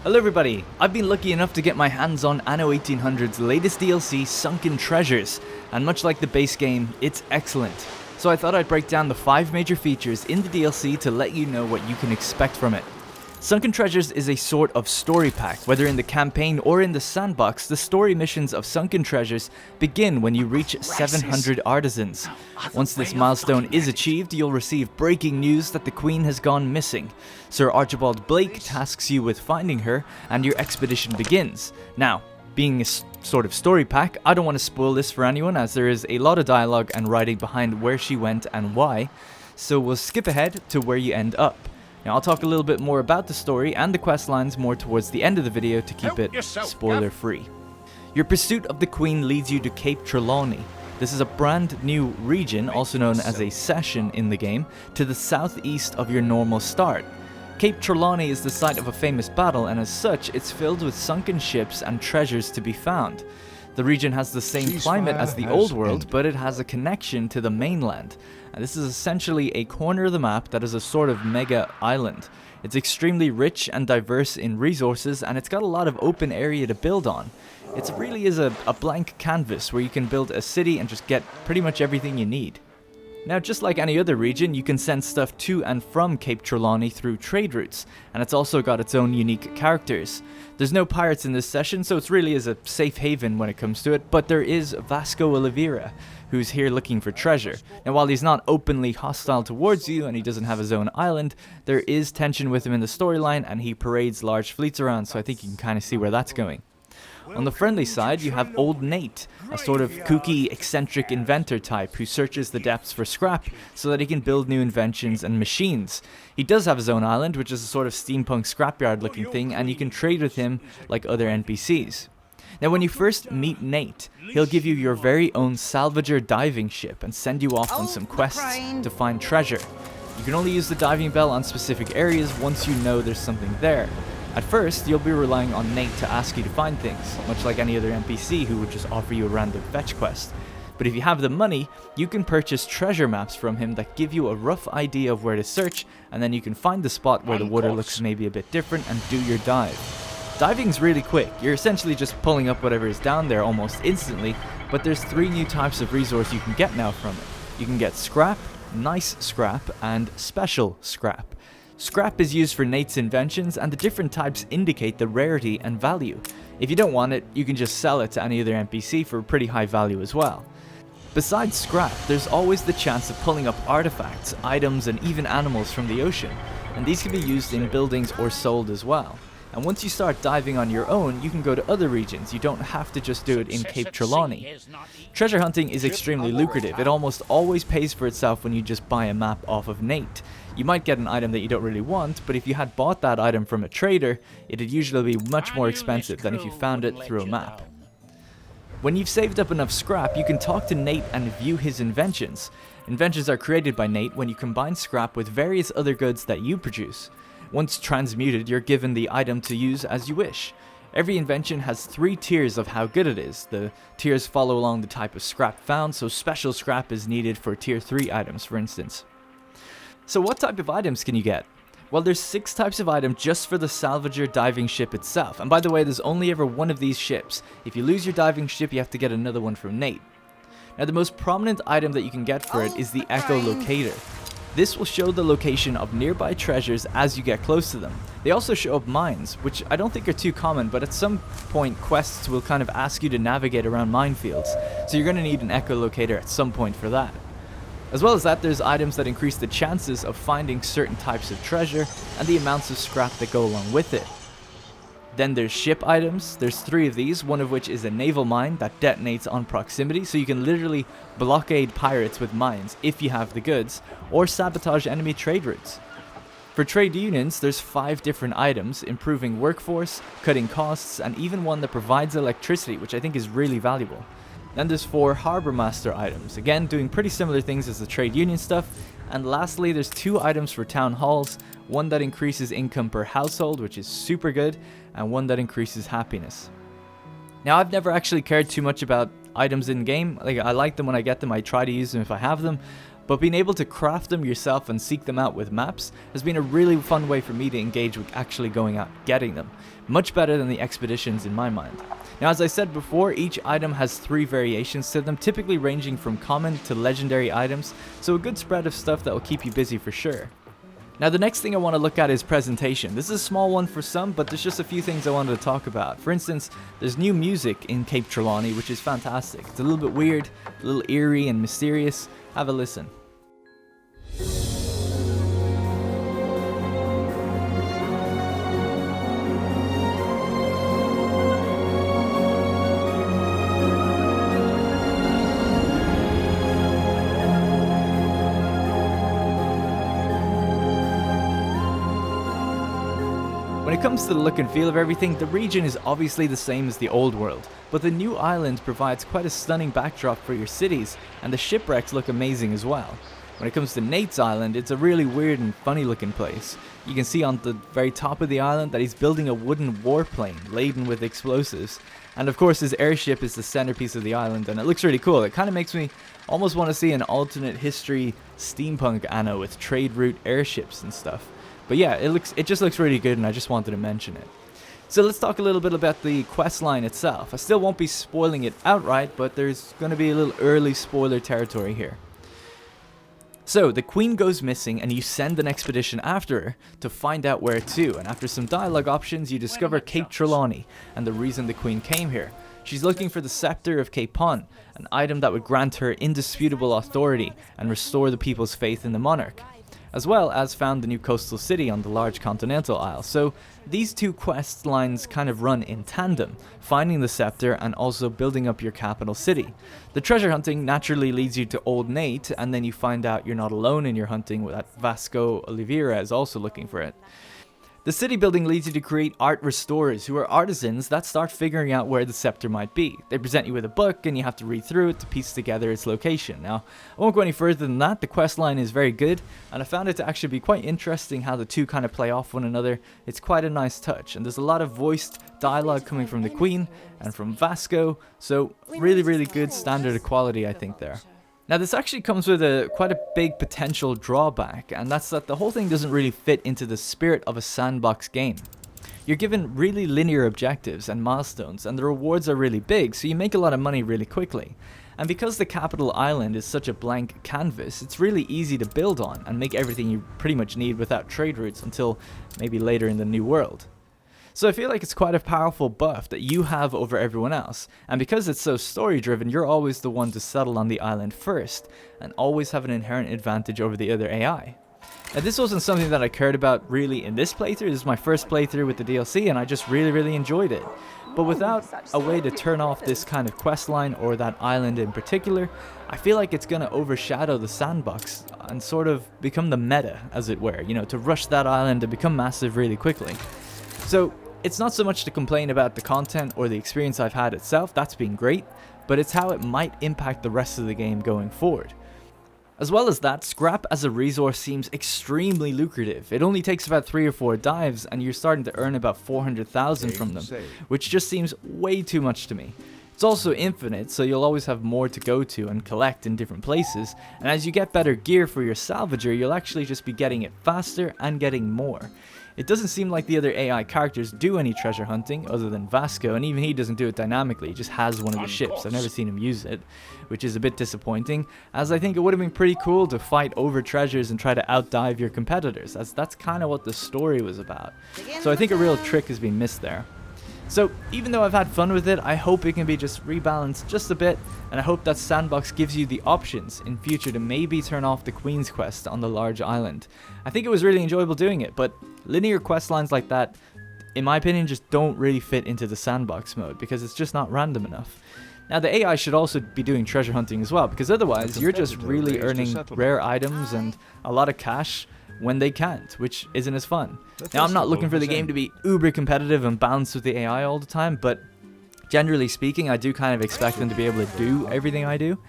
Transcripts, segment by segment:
Hello everybody, I've been lucky enough to get my hands on Anno 1800's latest DLC, Sunken Treasures, and much like the base game, it's excellent. So I thought I'd break down the 5 major features in the DLC to let you know what you can expect from it. Sunken Treasures is a sort of story pack. Whether in the campaign or in the sandbox, the story missions of Sunken Treasures begin when you reach 700 artisans. Once this milestone is achieved, you'll receive breaking news that the Queen has gone missing. Sir Archibald Blake tasks you with finding her, and your expedition begins. Now, being a sort of story pack, I don't want to spoil this for anyone, as there is a lot of dialogue and writing behind where she went and why, so we'll skip ahead to where you end up. Now, I'll talk a little bit more about the story and the quest lines more towards the end of the video to keep it spoiler free. Your pursuit of the Queen leads you to Cape Trelawney. This is a brand new region, also known as a session in the game, to the southeast of your normal start. Cape Trelawney is the site of a famous battle, and as such, it's filled with sunken ships and treasures to be found. The region has the same climate as the old world, but it has a connection to the mainland. And this is essentially a corner of the map that is a sort of mega island. It's extremely rich and diverse in resources, and it's got a lot of open area to build on. It really is a blank canvas where you can build a city and just get pretty much everything you need. Now, just like any other region, you can send stuff to and from Cape Trelawney through trade routes, and it's also got its own unique characters. There's no pirates in this session, so it really is a safe haven when it comes to it, but there is Vasco Oliveira, who's here looking for treasure. Now, while he's not openly hostile towards you and he doesn't have his own island, there is tension with him in the storyline, and he parades large fleets around, so I think you can kind of see where that's going. On the friendly side, you have Old Nate, a sort of kooky, eccentric inventor type who searches the depths for scrap so that he can build new inventions and machines. He does have his own island, which is a sort of steampunk scrapyard looking thing, and you can trade with him like other NPCs. Now, when you first meet Nate, he'll give you your very own salvager diving ship and send you off on some quests to find treasure. You can only use the diving bell on specific areas once you know there's something there. At first, you'll be relying on Nate to ask you to find things, much like any other NPC who would just offer you a random fetch quest. But if you have the money, you can purchase treasure maps from him that give you a rough idea of where to search, and then you can find the spot where the water looks maybe a bit different and do your dive. Diving's really quick. You're essentially just pulling up whatever is down there almost instantly, but there's 3 new types of resource you can get now from it. You can get scrap, nice scrap, and special scrap. Scrap is used for Nate's inventions, and the different types indicate the rarity and value. If you don't want it, you can just sell it to any other NPC for a pretty high value as well. Besides scrap, there's always the chance of pulling up artifacts, items, and even animals from the ocean, and these can be used in buildings or sold as well. And once you start diving on your own, you can go to other regions. You don't have to just do it in Cape Trelawney. Treasure hunting is extremely lucrative. It almost always pays for itself when you just buy a map off of Nate. You might get an item that you don't really want, but if you had bought that item from a trader, it'd usually be much more expensive than if you found it through a map. When you've saved up enough scrap, you can talk to Nate and view his inventions. Inventions are created by Nate when you combine scrap with various other goods that you produce. Once transmuted, you're given the item to use as you wish. Every invention has 3 tiers of how good it is. The tiers follow along the type of scrap found, so special scrap is needed for tier 3 items, for instance. So what type of items can you get? Well, there's 6 types of items just for the salvager diving ship itself. And by the way, there's only ever one of these ships. If you lose your diving ship, you have to get another one from Nate. Now, the most prominent item that you can get for it is the Echo Locator. This will show the location of nearby treasures as you get close to them. They also show up mines, which I don't think are too common, but at some point quests will kind of ask you to navigate around minefields, so you're going to need an echolocator at some point for that. As well as that, there's items that increase the chances of finding certain types of treasure and the amounts of scrap that go along with it. Then there's ship items. There's 3 of these, one of which is a naval mine that detonates on proximity, so you can literally blockade pirates with mines if you have the goods, or sabotage enemy trade routes. For trade unions, there's 5 different items, improving workforce, cutting costs, and even one that provides electricity, which I think is really valuable. Then there's 4 Harbor Master items, again doing pretty similar things as the trade union stuff. And lastly, there's 2 items for town halls, one that increases income per household, which is super good, and one that increases happiness. Now, I've never actually cared too much about items in game. Like, I like them when I get them, I try to use them if I have them, but being able to craft them yourself and seek them out with maps has been a really fun way for me to engage with actually going out getting them. Much better than the expeditions in my mind. Now, as I said before, each item has 3 variations to them, typically ranging from common to legendary items, so a good spread of stuff that will keep you busy for sure. Now, the next thing I want to look at is presentation. This is a small one for some, but there's just a few things I wanted to talk about. For instance, there's new music in Cape Trelawney, which is fantastic. It's a little bit weird, a little eerie and mysterious. Have a listen. When it comes to the look and feel of everything, the region is obviously the same as the old world, but the new island provides quite a stunning backdrop for your cities, and the shipwrecks look amazing as well. When it comes to Nate's island, it's a really weird and funny looking place. You can see on the very top of the island that he's building a wooden warplane laden with explosives, and of course his airship is the centerpiece of the island, and it looks really cool. It kind of makes me almost want to see an alternate history steampunk Anno with trade route airships and stuff. But yeah, it just looks really good, and I just wanted to mention it. So let's talk a little bit about the quest line itself. I still won't be spoiling it outright, but there's going to be a little early spoiler territory here. So the queen goes missing, and you send an expedition after her to find out where to, and after some dialogue options you discover Cape Trelawney and the reason the queen came here. She's looking for the Scepter of Cape Pon, an item that would grant her indisputable authority and restore the people's faith in the monarch, as well as found the new coastal city on the large continental isle. So these two quest lines kind of run in tandem, finding the scepter and also building up your capital city. The treasure hunting naturally leads you to Old Nate, and then you find out you're not alone in your hunting, that Vasco Oliveira is also looking for it. The city building leads you to create art restorers, who are artisans that start figuring out where the scepter might be. They present you with a book, and you have to read through it to piece together its location. Now, I won't go any further than that. The quest line is very good, and I found it to actually be quite interesting how the two kind of play off one another. It's quite a nice touch, and there's a lot of voiced dialogue coming from the Queen and from Vasco, so really good standard of quality, I think, there. Now, this actually comes with quite a big potential drawback, and that's that the whole thing doesn't really fit into the spirit of a sandbox game. You're given really linear objectives and milestones, and the rewards are really big, so you make a lot of money really quickly. And because the capital island is such a blank canvas, it's really easy to build on and make everything you pretty much need without trade routes until maybe later in the new world. So I feel like it's quite a powerful buff that you have over everyone else, and because it's so story driven, you're always the one to settle on the island first, and always have an inherent advantage over the other AI. Now, this wasn't something that I cared about really in this playthrough. This is my first playthrough with the DLC, and I just really enjoyed it. But without a way to turn off this kind of quest line, or that island in particular, I feel like it's going to overshadow the sandbox and sort of become the meta, as it were, you know, to rush that island and become massive really quickly. So it's not so much to complain about the content or the experience I've had itself, that's been great, but it's how it might impact the rest of the game going forward. As well as that, scrap as a resource seems extremely lucrative. It only takes about 3 or 4 dives, and you're starting to earn about 400,000 from them, which just seems way too much to me. It's also infinite, so you'll always have more to go to and collect in different places, and as you get better gear for your salvager, you'll actually just be getting it faster and getting more. It doesn't seem like the other AI characters do any treasure hunting other than Vasco, and even he doesn't do it dynamically. He just has one of the ships. I've never seen him use it, which is a bit disappointing, as I think it would have been pretty cool to fight over treasures and try to outdive your competitors, as that's kind of what the story was about. So I think a real trick has been missed there. So even though I've had fun with it, I hope it can be just rebalanced just a bit, and I hope that Sandbox gives you the options in future to maybe turn off the Queen's Quest on the large island. I think it was really enjoyable doing it, but linear quest lines like that, in my opinion, just don't really fit into the Sandbox mode because it's just not random enough. Now, the AI should also be doing treasure hunting as well, because otherwise you're just really earning rare items and a lot of cash when they can't, which isn't as fun. Now, I'm not looking for the game to be uber competitive and balanced with the AI all the time, but generally speaking, I do kind of expect them to be able to do everything I do.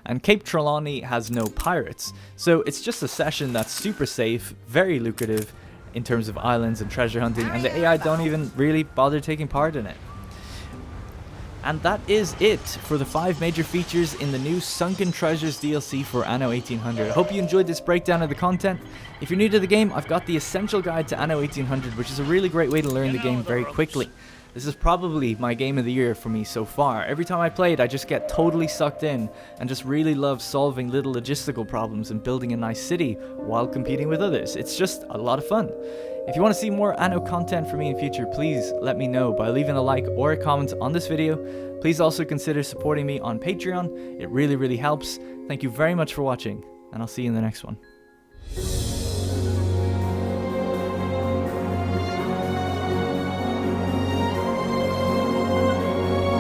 And Cape Trelawney has no pirates, so it's just a session that's super safe, very lucrative in terms of islands and treasure hunting, and the AI don't even really bother taking part in it. And that is it for the 5 major features in the new Sunken Treasures DLC for Anno 1800. I hope you enjoyed this breakdown of the content. If you're new to the game, I've got the Essential Guide to Anno 1800, which is a really great way to learn the game very quickly. This is probably my game of the year for me so far. Every time I play it, I just get totally sucked in and just really love solving little logistical problems and building a nice city while competing with others. It's just a lot of fun. If you want to see more Anno content from me in future, please let me know by leaving a like or a comment on this video. Please also consider supporting me on Patreon. It really helps. Thank you very much for watching, and I'll see you in the next one.